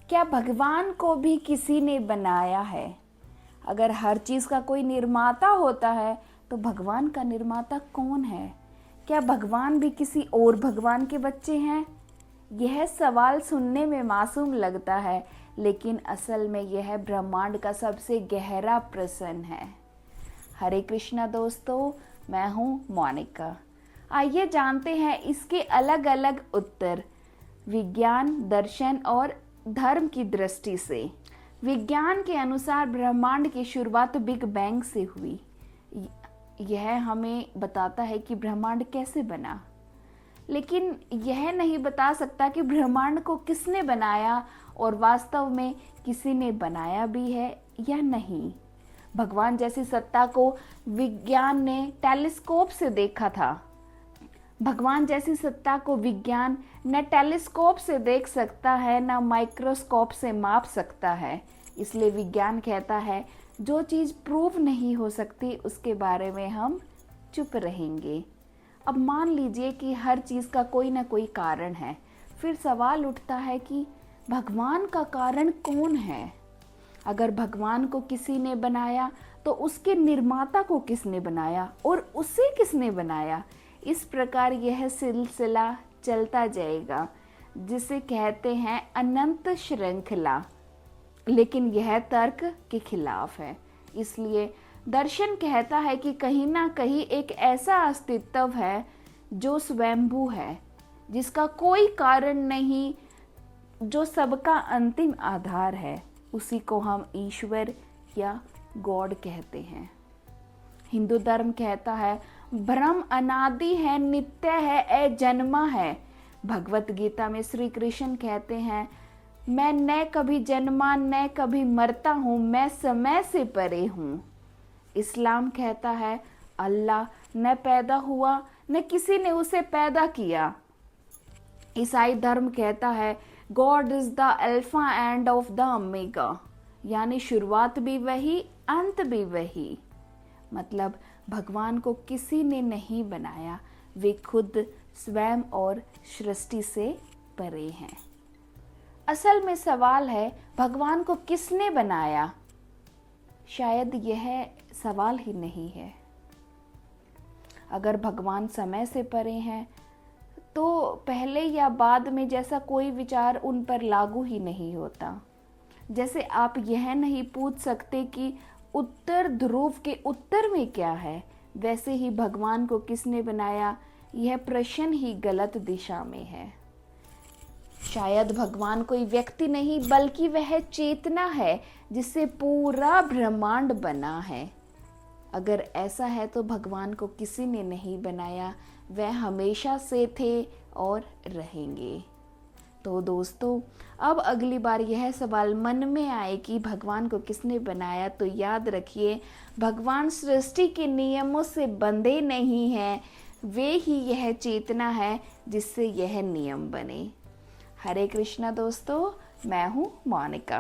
क्या भगवान को भी किसी ने बनाया है? अगर हर चीज़ का कोई निर्माता होता है तो भगवान का निर्माता कौन है? क्या भगवान भी किसी और भगवान के बच्चे हैं? यह सवाल सुनने में मासूम लगता है, लेकिन असल में यह ब्रह्मांड का सबसे गहरा प्रश्न है। हरे कृष्णा दोस्तों, मैं हूँ मोनिका। आइए जानते हैं इसके अलग अलग उत्तर विज्ञान, दर्शन और धर्म की दृष्टि से। विज्ञान के अनुसार ब्रह्मांड की शुरुआत बिग बैंग से हुई। यह हमें बताता है कि ब्रह्मांड कैसे बना, लेकिन यह नहीं बता सकता कि ब्रह्मांड को किसने बनाया और वास्तव में किसी ने बनाया भी है या नहीं। भगवान जैसी सत्ता को विज्ञान ने टेलीस्कोप से देखा था। भगवान जैसी सत्ता को विज्ञान न टेलीस्कोप से देख सकता है, न माइक्रोस्कोप से माप सकता है। इसलिए विज्ञान कहता है जो चीज़ प्रूव नहीं हो सकती उसके बारे में हम चुप रहेंगे। अब मान लीजिए कि हर चीज़ का कोई ना कोई कारण है, फिर सवाल उठता है कि भगवान का कारण कौन है? अगर भगवान को किसी ने बनाया तो उसके निर्माता को किसने बनाया और उसे किसने बनाया? इस प्रकार यह सिलसिला चलता जाएगा, जिसे कहते हैं अनंत श्रृंखला। लेकिन यह तर्क के खिलाफ है। इसलिए दर्शन कहता है कि कहीं ना कहीं एक ऐसा अस्तित्व है जो स्वयंभू है, जिसका कोई कारण नहीं, जो सबका अंतिम आधार है। उसी को हम ईश्वर या गॉड कहते हैं। हिंदू धर्म कहता है ब्रह्म अनादि है, नित्य है, अजन्मा है। भगवत गीता में श्री कृष्ण कहते हैं मैं न कभी जन्मा न कभी मरता हूँ, मैं समय से परे हूँ। इस्लाम कहता है अल्लाह न पैदा हुआ न किसी ने उसे पैदा किया। ईसाई धर्म कहता है God is the alpha end of the omega, यानी शुरुआत भी वही, अंत भी वही। मतलब भगवान को किसी ने नहीं बनाया, वे खुद स्वयं और सृष्टि से परे हैं। असल में सवाल है भगवान को किसने बनाया? शायद यह सवाल ही नहीं है। अगर भगवान समय से परे हैं तो पहले या बाद में जैसा कोई विचार उन पर लागू ही नहीं होता। जैसे आप यह नहीं पूछ सकते कि उत्तर ध्रुव के उत्तर में क्या है, वैसे ही भगवान को किसने बनाया, यह प्रश्न ही गलत दिशा में है। शायद भगवान कोई व्यक्ति नहीं बल्कि वह चेतना है जिससे पूरा ब्रह्मांड बना है। अगर ऐसा है तो भगवान को किसी ने नहीं बनाया, वह हमेशा से थे और रहेंगे। तो दोस्तों, अब अगली बार यह सवाल मन में आए कि भगवान को किसने बनाया, तो याद रखिए भगवान सृष्टि के नियमों से बंधे नहीं हैं, वे ही यह चेतना है जिससे यह नियम बने। हरे कृष्णा दोस्तों, मैं हूँ मोनिका।